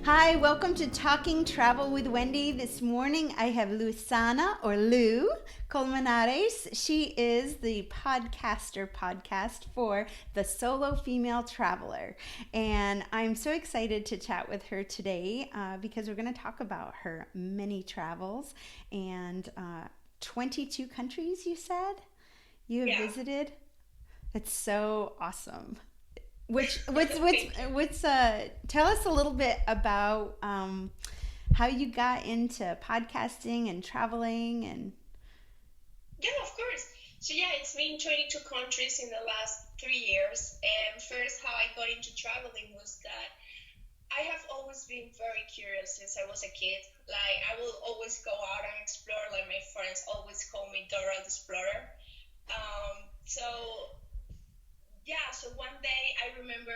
Hi, welcome to Talking Travel with Wendy. This morning I have Luisana or Lou Colmenares. She is the podcast for the Solo Female Traveler. And I'm so excited to chat with her today because we're going to talk about her many travels and 22 countries, you said, you have visited. It's so awesome. Tell us a little bit about how you got into podcasting and traveling and. Yeah, of course. So yeah, it's been 22 countries in the last 3 years. And first, how I got into traveling was that I have always been very curious since I was a kid. Like, I will always go out and explore. Like, my friends always call me Dora the Explorer. So one day I remember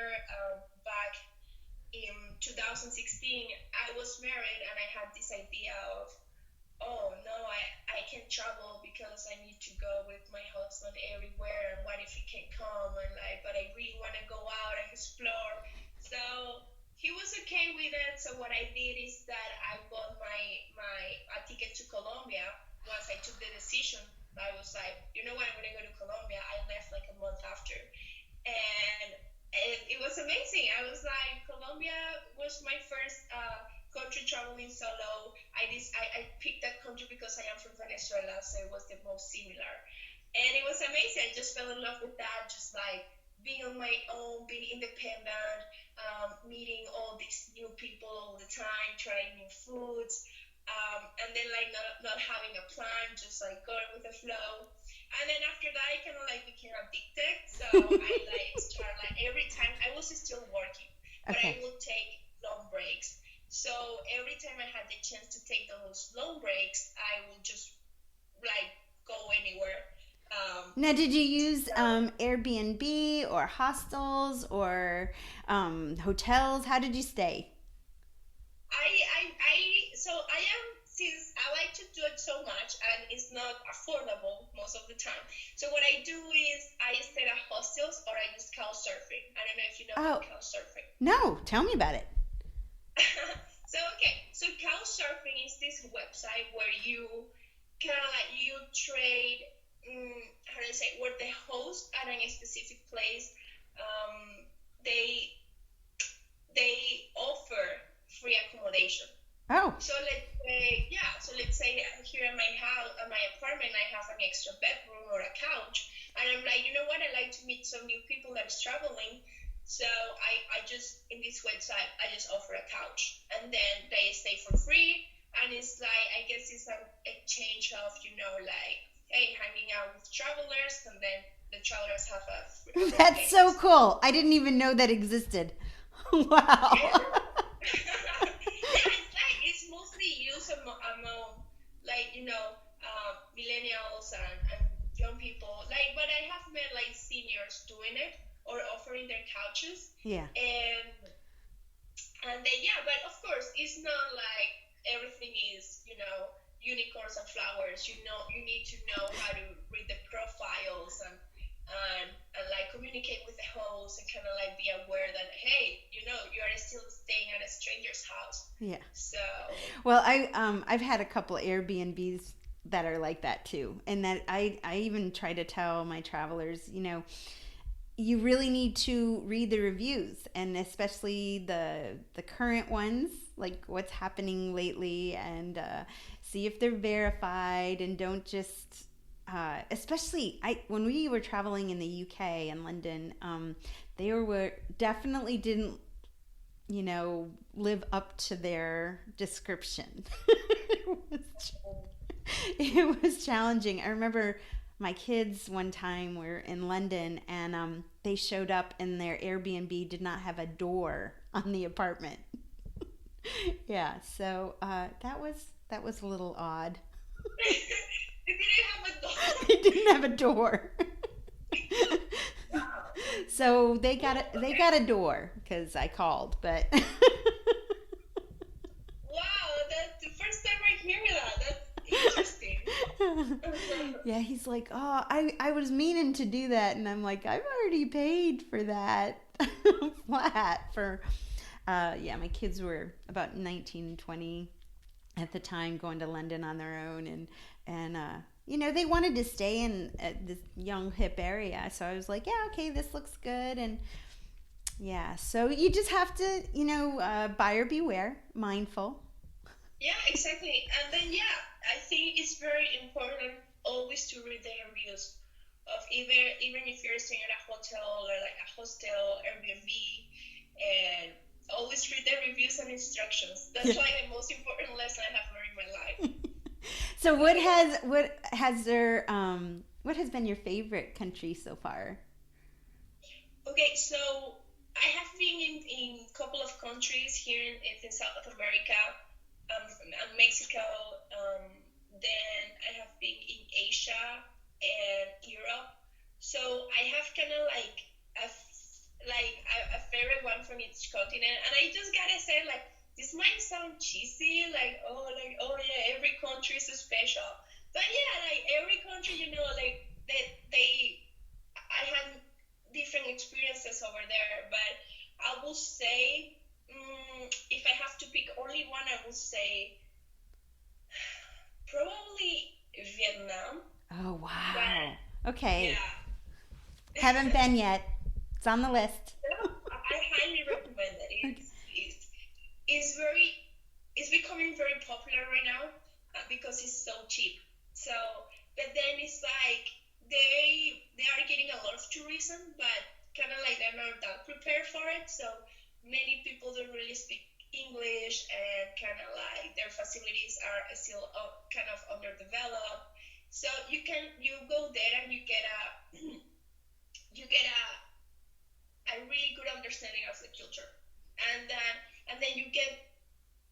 back in 2016, I was married and I had this idea of, oh no, I can't travel because I need to go with my husband everywhere, and what if he can come, and but I really want to go out and explore. So he was okay with it. So what I did is that I bought my a ticket to Colombia. Once I took the decision, I was like, you know what, I'm gonna go to Colombia. I left like a month after, and it was amazing. I was like, Colombia was my first country traveling solo. I picked that country because I am from Venezuela, so it was the most similar. And it was amazing. I just fell in love with that, just like being on my own, being independent, meeting all these new people all the time, trying new foods, and then like not having a plan, just like going with the flow. And then after that, I kind of like became addicted. So I like started like every time I was still working, but I would take long breaks. So every time I had the chance to take those long breaks, I would just like go anywhere. Now, did you use Airbnb or hostels or hotels? How did you stay? Since I like to do it so much and it's not affordable most of the time. So what I do is I stay at hostels or I use couch surfing. I don't know if you know about couch surfing. No, tell me about it. So couch surfing is this website where you kind of like you trade, how do I say, where the host at a specific place, they offer free accommodation. Oh. So let's say here in my house, at my apartment, I have an extra bedroom or a couch, and I'm like, you know what? I like to meet some new people that's traveling. So I just, in this website, I just offer a couch, and then they stay for free, and it's like, I guess it's an exchange of, like, hey, hanging out with travelers, and then the travelers have a free. That's so cool. I didn't even know that existed. Wow. It's mostly used among millennials and young people. But I have met like seniors doing it or offering their couches. Yeah. And then but of course it's not like everything is unicorns and flowers. You need to know how to read the profiles and like communicate with the host and kind of like be aware that, hey, you are still staying at a stranger's house. Yeah. So. Well, I've had a couple Airbnbs that are like that too, and that I even try to tell my travelers, you really need to read the reviews, and especially the current ones, like what's happening lately, and see if they're verified, and don't just. Especially when we were traveling in the UK and London, they were definitely didn't, live up to their description. It was challenging. I remember my kids one time were in London, and they showed up and their Airbnb did not have a door on the apartment. Yeah, so that was a little odd. They didn't have a door. So they got a door because I called, but. Wow, that's the first time I hear that. That's interesting. Yeah, he's like, oh, I was meaning to do that, and I'm like, I've already paid for that flat for Yeah, my kids were about 19 and 20 at the time, going to London on their own, and they wanted to stay in this young hip area. So I was like, yeah, okay, this looks good, and yeah. So you just have to, buyer beware, mindful. Yeah, exactly. And then yeah, I think it's very important always to read the reviews of even if you're staying at a hotel or like a hostel, Airbnb, and always read the reviews and instructions. That's Yeah. like the most important lesson I have learned in my life. So But yeah. what has been your favorite country so far? Okay, so I have been in a couple of countries here in South America, Mexico. Um, then I have been in Asia and Europe. So I have kind of like a favorite one from each continent. And I just gotta say, like, this might sound cheesy, like oh yeah, every country is special. But yeah, like every country, like they I had different experiences over there, but I will say, if I have to pick only one, I will say probably Vietnam. Oh, wow. But Okay. yeah, Haven't been yet. It's on the list. no, I highly recommend it. Okay. It's very it's becoming very popular right now because it's so cheap. So, but then it's like they are getting a lot of tourism, but kind of like they're not that prepared for it. So many people don't really speak English, and kind of like their facilities are still kind of underdeveloped. So you go there and you get a you get a really good understanding of the culture, and then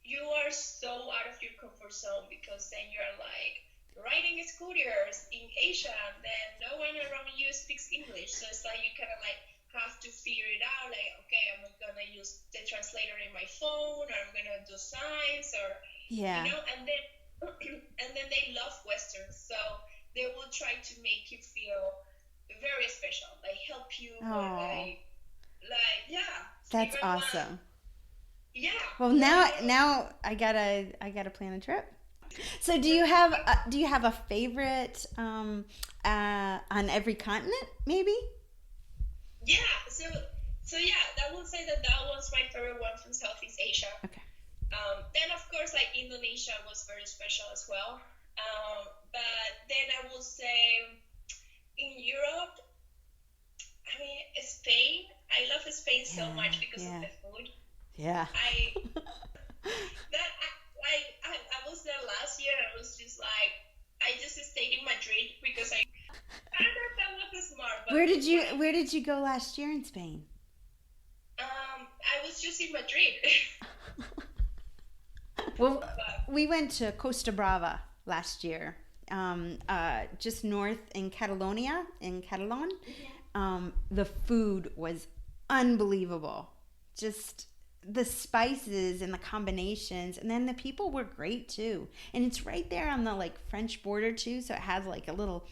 you are so out of your comfort zone because then you're like riding scooters in Asia, and then no one around you speaks English. So it's like you kind of like have to figure it out. Like, okay, I'm gonna use the translator in my phone, or I'm gonna do signs, or Yeah. and then and then they love westerns, so they will try to make you feel very special, like help you, or Oh, yeah, that's even one, awesome. yeah, Well, no, now no. now I gotta plan a trip. So do you have a favorite on every continent maybe? Yeah, so yeah, that will say that was my favorite one from Southeast Asia. Okay. Then of course, like Indonesia was very special as well. But then I will say in Europe, I mean Spain. I love Spain so Yeah, much because of yeah, the food. yeah. I I was there last year. And I was just like, I just stayed in Madrid because I don't know if that was smart, but Where did you go last year in Spain? I was just in Madrid. Well, But we went to Costa Brava last year, just north in Catalonia, in Catalan. The food was unbelievable. Just the spices and the combinations, and then the people were great too. And it's right there on the like French border too, so it has like a little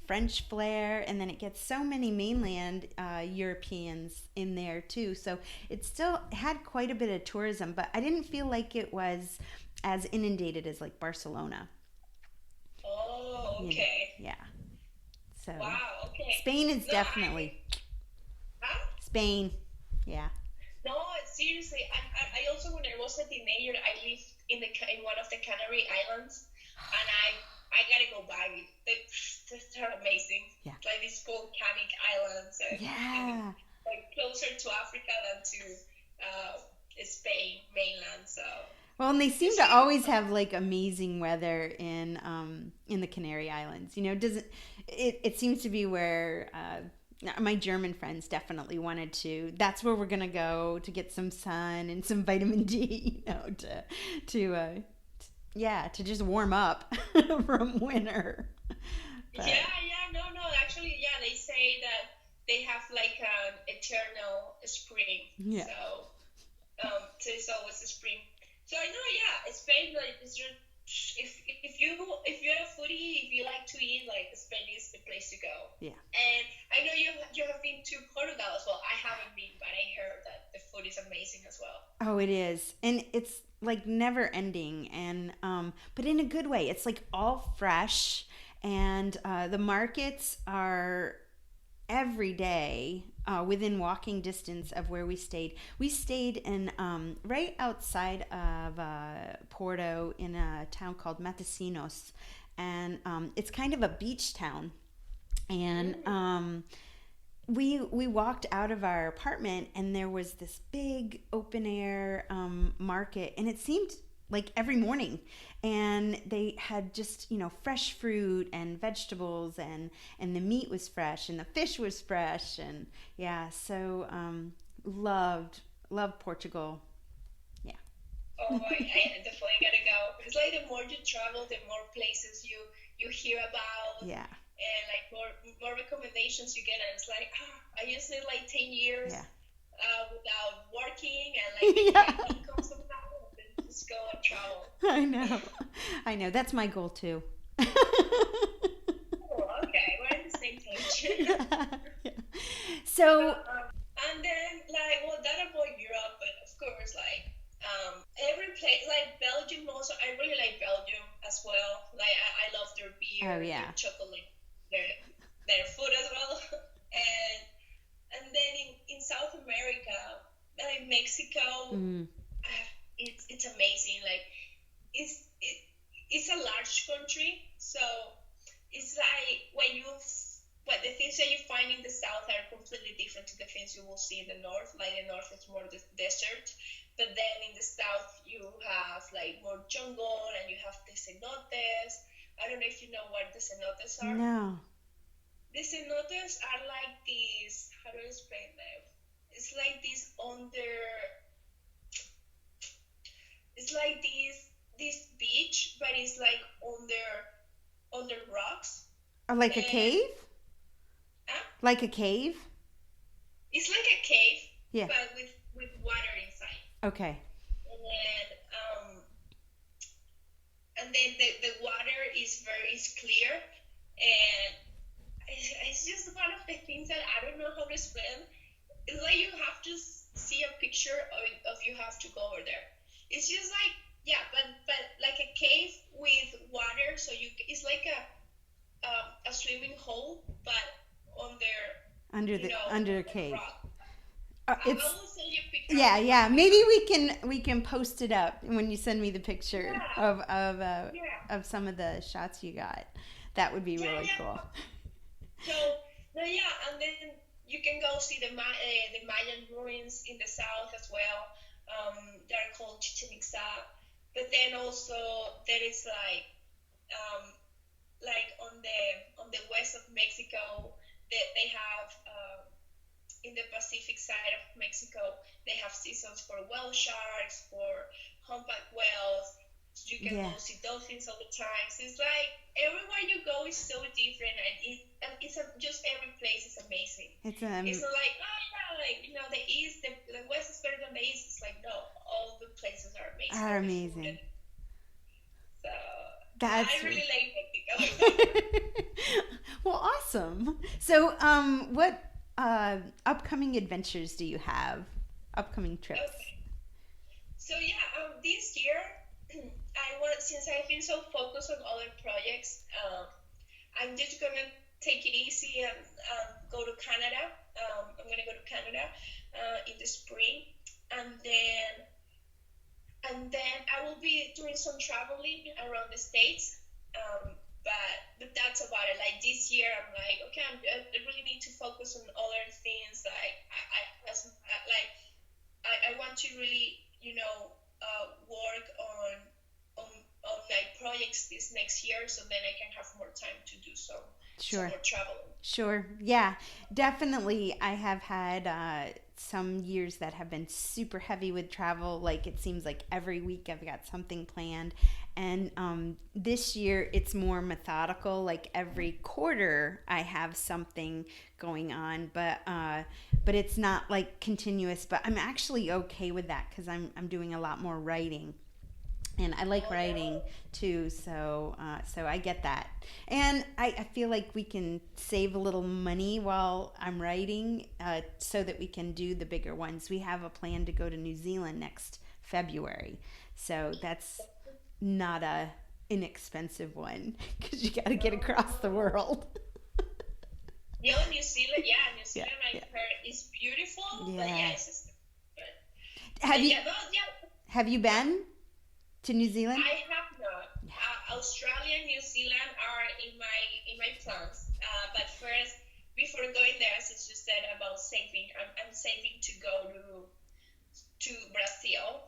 French flair, and then it gets so many mainland Europeans in there too. So it still had quite a bit of tourism, but I didn't feel like it was as inundated as like Barcelona. oh, You know, okay. yeah. So Wow, okay. Spain is No, definitely huh? Spain. Yeah. No, seriously. I also, when I was a teenager, I lived in one of the Canary Islands, and I gotta go back. They're amazing. Yeah. Like these volcanic islands, and Yeah. like closer to Africa than to Spain mainland. So Well, and they seem it's to really always have like amazing weather in the Canary Islands. Doesn't it seems to be where my German friends definitely wanted to. That's where we're gonna go to get some sun and some vitamin D. To just warm up from winter. But yeah, no. Actually, yeah, they say that they have like an eternal spring. yeah, So it's always a spring. So I know, yeah, Spain like is just if you're a foodie, if you like to eat, like Spain is the place to go. yeah. And I know you have been to Portugal as well. I haven't been, but I heard that the food is amazing as well. Oh, it is. And it's like never ending and but in a good way. It's like all fresh and the markets are every day within walking distance of where we stayed. We stayed in right outside of Porto in a town called Matosinhos, and it's kind of a beach town. And we walked out of our apartment and there was this big open air market, and it seemed like every morning, and they had just fresh fruit and vegetables, and the meat was fresh and the fish was fresh, and yeah, so loved Portugal. Yeah. Oh, I definitely gotta go. It's like the more you travel, the more places you hear about, Yeah. and like more recommendations you get. And it's like, I just need like 10 years Yeah. without working and like making Yeah. my income somehow, and then just go and travel. I know that's my goal too. Oh, okay, we're on the same page. Yeah. Yeah. So And then like, well, that about Europe, but of course like every place like Belgium also. I really like Belgium as well. Like I love their oh beer, yeah. their chocolate, their food as well. and and then in South America, like Mexico, Mm. it's amazing. Like it's a large country, so it's like what the things that you find in the south are completely different to the things you will see in the north. Like the north is more the desert, but then in the south you have like more jungle and you have the cenotes. I don't know if you know what the cenotes are. No. The cenotes are like these. How do I explain them? It's like this under. It's like this beach, but it's like under rocks. Or like a And cave? huh? Like a cave? It's like a cave, Yeah. but with water inside. Okay. And then the water is clear, and it's just one of the things that I don't know how to explain. It's like you have to see a picture of you have to go over there. It's just like, yeah, but like a cave with water, so it's like a swimming hole, but Under the under cave. rock. I It's will send you a picture. yeah. Maybe we can post it up when you send me the picture Yeah, yeah, of some of the shots you got. That would be yeah, really yeah. cool. So, no, yeah, and then you can go see the Mayan ruins in the south as well. They're called Chichen Itza. But then also there is like on the west of Mexico, they have in the Pacific side of Mexico, they have seasons for whale sharks, for humpback whales. So you can Yeah. go see dolphins all the time. So it's like everywhere you go is so different, and just every place is amazing. It's It's not like, oh yeah, like the east, the west is better than the east. It's like, no, all the places are amazing. are The food amazing. so That's I really like Mexico. well, awesome. So, what upcoming adventures do you have? Upcoming trips? Okay. So yeah, this year since I've been so focused on other projects, I'm just gonna take it easy and go to Canada. I'm gonna go to Canada in the spring, and then I will be doing some traveling around the states. But that's about it. Like this year, I'm like, okay, I really need to focus on other things. Like I want to really, work on my projects this next year, so then I can have more time to do some Sure. more traveling. Sure. Yeah, definitely. I have had some years that have been super heavy with travel. Like it seems like every week I've got something planned. And this year it's more methodical. Like every quarter I have something going on, but it's not like continuous. But I'm actually okay with that because I'm doing a lot more writing. and I like Oh writing no. too, so I get that. And I feel like we can save a little money while I'm writing, so that we can do the bigger ones. We have a plan to go to New Zealand next February, so that's not a inexpensive one because you got to get across the Oh. world. Yeah, New Zealand. Yeah, New Yeah, Zealand. yeah, I've heard is beautiful, but yeah. yeah, it's just. But, Have you yeah, but yeah. have you Huh? been to New Zealand? I have not. Yeah. Australia and New Zealand are in my plans. But first, before going there, as you said about saving, I'm saving to go to Brazil.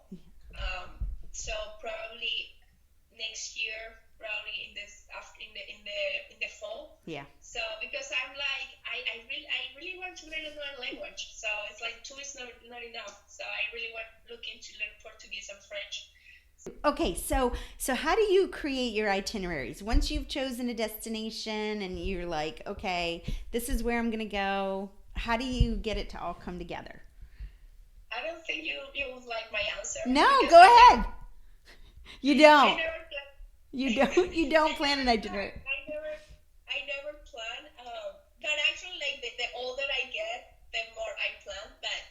Um, so probably next year, probably in this after in the fall. Yeah. So because I'm like I really want to learn another language. So it's like two is not enough. So I really want looking to learn Portuguese and French. Okay, so how do you create your itineraries? Once you've chosen a destination and you're like, okay, this is where I'm gonna go, how do you get it to all come together? I don't think you would like my answer No, because go ahead. You I don't. never plan You don't. You don't I plan never an plan itinerary. I never plan. But actually, like the older I get, the more I plan. But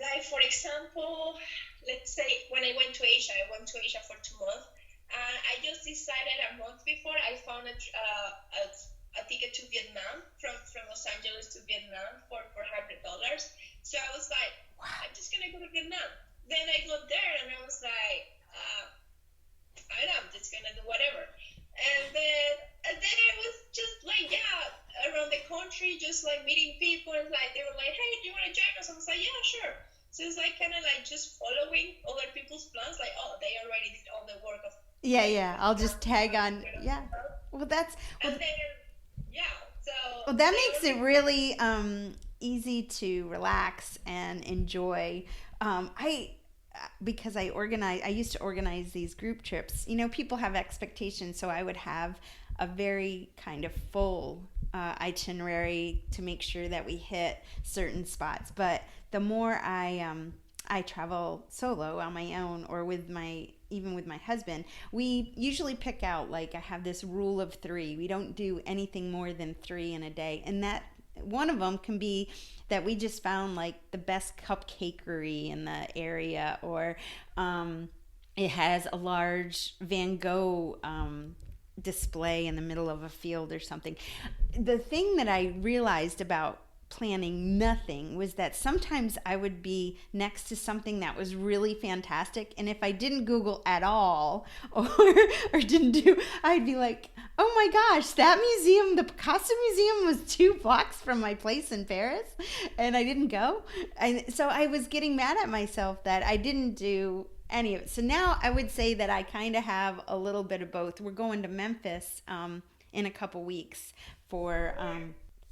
like for example, let's say when I went to Asia for 2 months, and I just decided a month before I found a ticket to Vietnam from Los Angeles to Vietnam for $400. So I was like, Wow. I'm just gonna go to Vietnam. Then I got there and I was like, I don't know, I'm just gonna do whatever. And then I was just like, yeah, around the country, just like meeting people. And like they were like, hey, do you want to join us? I was like, yeah, sure. So it's like kind of like just following other people's plans. Like, oh, they already did all the work of Yeah, like yeah. what I'll I'm just tag on. gonna Yeah. do. Well, that's And well. then yeah, so Well, that they makes it only really easy to relax and enjoy. I because I used to organize these group trips. You know, people have expectations, so I would have a very kind of full itinerary to make sure that we hit certain spots. But the more I travel solo on my own or with my even with my husband, we usually pick out like I have this rule of three. We don't do anything more than three in a day, and that one of them can be that we just found like the best cupcakery in the area, or it has a large Van Gogh display in the middle of a field or something. The thing that I realized about planning nothing was that sometimes I would be next to something that was really fantastic, and if I didn't Google at all or didn't do, I'd be like, oh my gosh, that museum, the Picasso Museum, was 2 blocks from my place in Paris, and I didn't go. And so I was getting mad at myself that I didn't do any of it. So now I would say that I kind of have a little bit of both. We're going to Memphis in a couple weeks for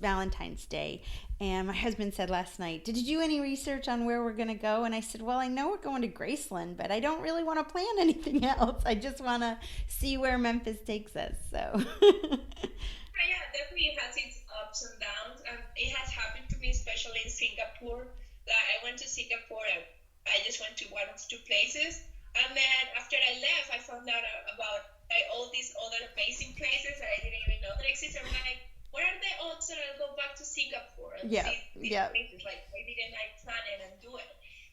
Valentine's Day. And my husband said last night, did you do any research on where we're going to go? And I said, well, I know we're going to Graceland, but I don't really want to plan anything else. I just want to see where Memphis takes us. So, yeah, definitely has its ups and downs, and it has happened to me, especially in Singapore. That I went to Singapore, and I just went to one of two places, and then after I left, I found out about like all these other amazing places that I didn't even know that existed. I'm like, what are the odds that I'll go back to Singapore and yeah, see these yeah. places? Like, why didn't I plan it and do it?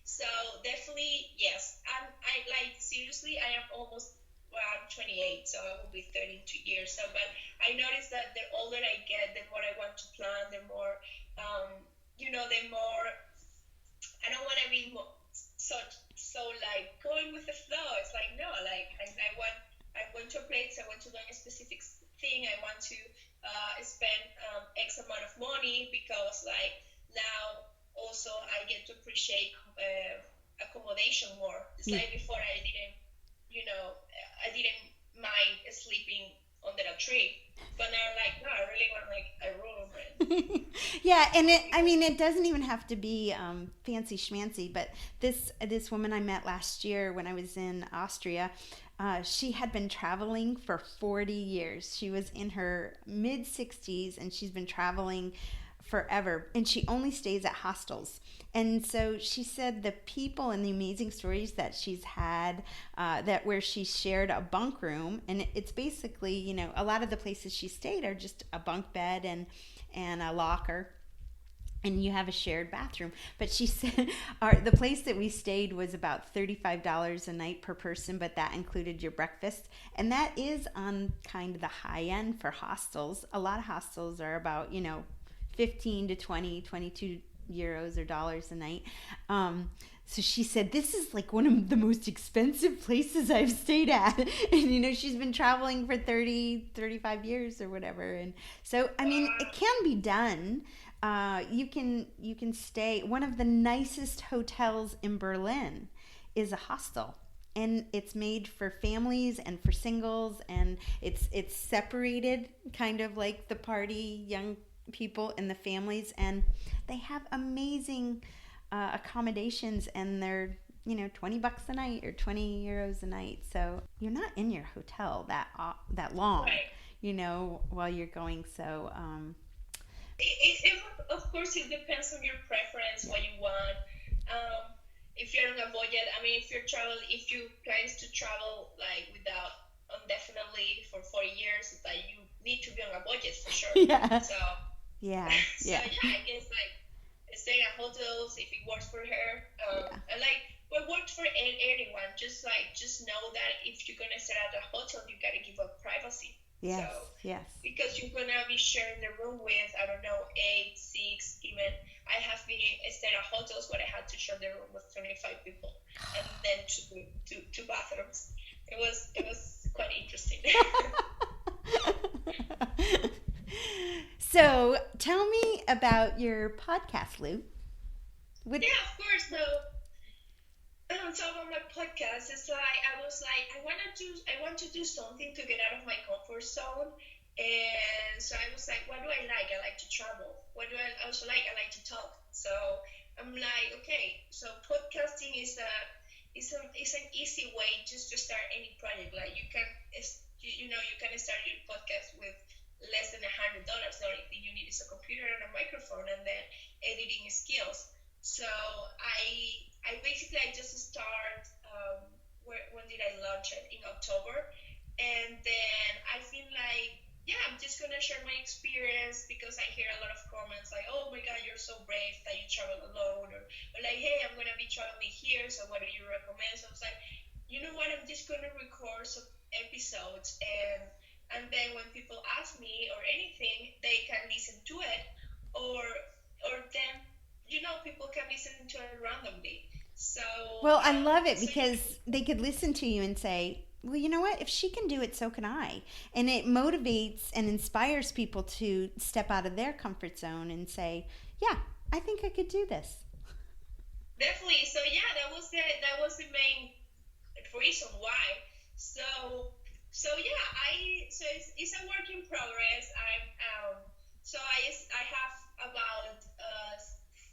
So definitely, yes. I like seriously, I am almost well, I'm 28, so I will be 30 in 2 years. So, but I noticed that the older I get, the more I want to plan, the more, the more I don't want to be so like going with the flow. It's like no, like I went to a place, I want to learn a specific thing, I want to spend X amount of money because like now also I get to appreciate accommodation more. It's Yeah. like before I didn't mind sleeping under a tree, but now like no, I really want like a room and Yeah, and I mean, it doesn't even have to be fancy schmancy. But this woman I met last year when I was in Austria, she had been traveling for 40 years. She was in her mid 60s, and she's been traveling forever, and she only stays at hostels. And so she said the people and the amazing stories that she's had, that where she shared a bunk room, and it's basically, you know, a lot of the places she stayed are just a bunk bed and a locker, and you have a shared bathroom. But she said the place that we stayed was about $35 a night per person, but that included your breakfast. And that is on kind of the high end for hostels. A lot of hostels are about, you know, 15 to 20, 22 euros or dollars a night. So she said, this is like one of the most expensive places I've stayed at. And, you know, she's been traveling for 30, 35 years or whatever. And so, I mean, it can be done. You can stay. One of the nicest hotels in Berlin is a hostel, and it's made for families and for singles, and it's separated, kind of like the party young people and the families, and they have amazing accommodations, and they're, you know, $20 a night or 20 euros a night. So you're not in your hotel that long, Right. you know, while you're going. So Of course, it depends on your preference, what you want. If you're on a budget, I mean, if you plan to travel like without indefinitely for 4 years, that you need to be on a budget for sure. yeah, So, yeah, so yeah, yeah, I guess like staying at hotels if it works for her, yeah. and like what works for anyone. Just know that if you're gonna stay at a hotel, you gotta give up privacy. Yes, So, yes. because you're gonna be sharing the room with, I don't know, 8, 6, even. I have been stayed at hotels where I had to share the room with 25 people, and then two bathrooms. It was quite interesting. So tell me about your podcast, Lou. Yeah, of course. So on my podcast, it's like I was like I want to do something to get out of my comfort zone, and so I was like, what do I like? I like to travel. What do I also like? I like to talk. So I'm like, okay, so podcasting is an easy way just to start any project. Like you can start your podcast with less than $100. The only thing you need is a computer and a microphone, and then editing skills. So I basically I just start. When did I launch it? In October, and then I feel like, yeah, I'm just gonna share my experience, because I hear a lot of comments like, oh my God, you're so brave that you travel alone, or like, hey, I'm gonna be traveling here, so what do you recommend? So I was like, you know what, I'm just gonna record some episodes, and then when people ask me or anything, they can listen to it, or then, you know, people can listen to it randomly. So Well, I love it so because they could listen to you and say, well, you know what? If she can do it, so can I. And it motivates and inspires people to step out of their comfort zone and say, yeah, I think I could do this. definitely. So yeah, that was the main reason why. So yeah, it's a work in progress. I have about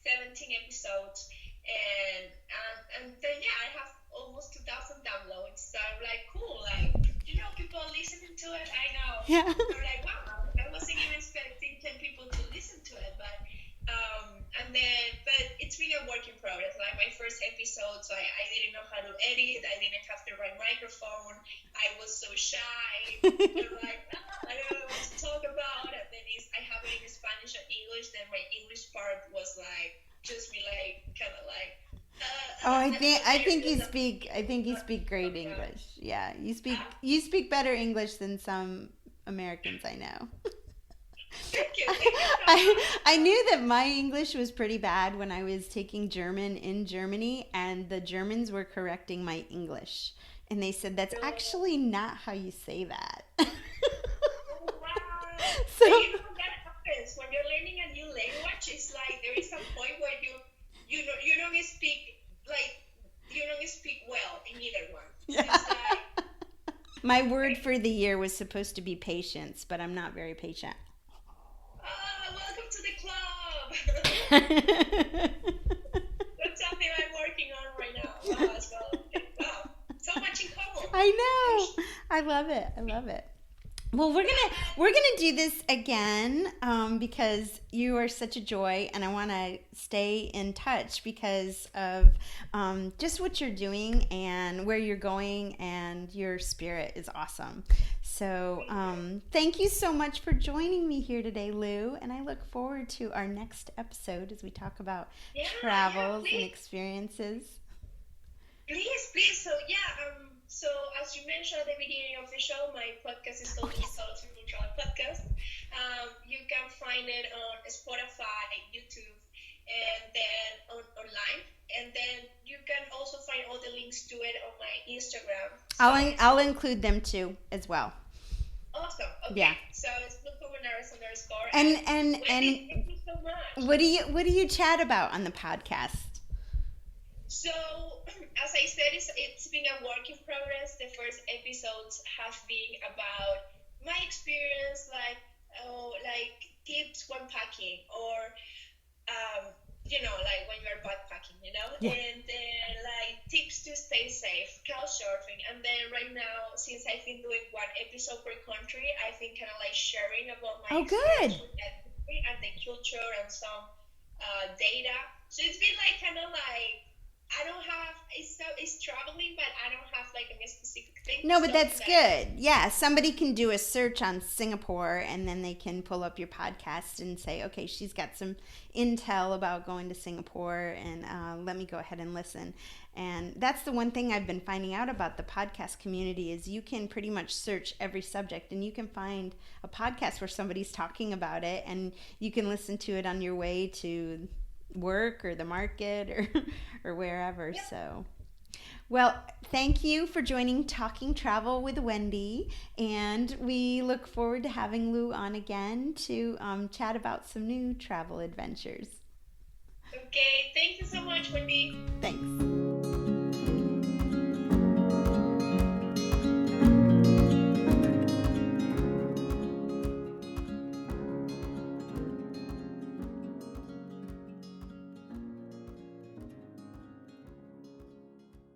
17 episodes, and then yeah, I have almost 2,000 downloads. So I'm like, cool, like, you know, people are listening to it. I know. Yeah. I'm like, wow, I wasn't even expecting 10 people to listen to it, but it's been a work in progress. Like my first episode, so I didn't know how to edit. I didn't have the right microphone. I was so shy. I'm like, I don't know what to talk about. And then I have it in Spanish and English. Then my English part was like just be like kind of like. Oh, I think you speak great English. Yeah, you speak better English than some Americans I know. Thank you. I knew that my English was pretty bad when I was taking German in Germany, and the Germans were correcting my English. And they said, that's actually not how you say that. Oh, wow. So, You know that happens when you're learning a new language. It's like there is a point where you don't speak well in either one. So yeah. it's like, My word for the year was supposed to be patience, but I'm not very patient. welcome to the club. That's something I'm working on right now. Wow, so much in common. I know. I love it. Well, we're gonna do this again because you are such a joy, and I want to stay in touch because of just what you're doing and where you're going, and your spirit is awesome. So thank you so much for joining me here today, Lou, and I look forward to our next episode as we talk about Yeah, yeah, travels and please. experiences. Please. So yeah, so as you mentioned at the beginning of the show, my podcast is Oh called the yes. Solitude Neutral Podcast. You can find it on Spotify, YouTube, and then online. And then you can also find all the links to it on my Instagram. So it's I'll called include them too as well. Awesome. Yeah. Okay, so it's Colmenares underscore. And And and Wendy, and thank you so much. what do you chat about on the podcast? So, as I said, it's been a work in progress. The first episodes have been about my experience, like tips when packing, or like when you're backpacking, Yeah. and then like tips to stay safe, couch surfing, and then right now, since I've been doing one episode per country, I've been kind of like sharing about my Oh, experience good. with that country and the culture and some data. So it's been like kind of like I don't have it's traveling, but I don't have like a specific thing. No, but Something that's that I good. Yeah, somebody can do a search on Singapore and then they can pull up your podcast and say, okay, she's got some intel about going to Singapore, and let me go ahead and listen. And that's the one thing I've been finding out about the podcast community is you can pretty much search every subject and you can find a podcast where somebody's talking about it, and you can listen to it on your way to work or the market or or wherever. yeah. So well, thank you for joining Talking Travel with Wendy, and we look forward to having Lou on again to chat about some new travel adventures. Okay, thank you so much, Wendy. Thanks.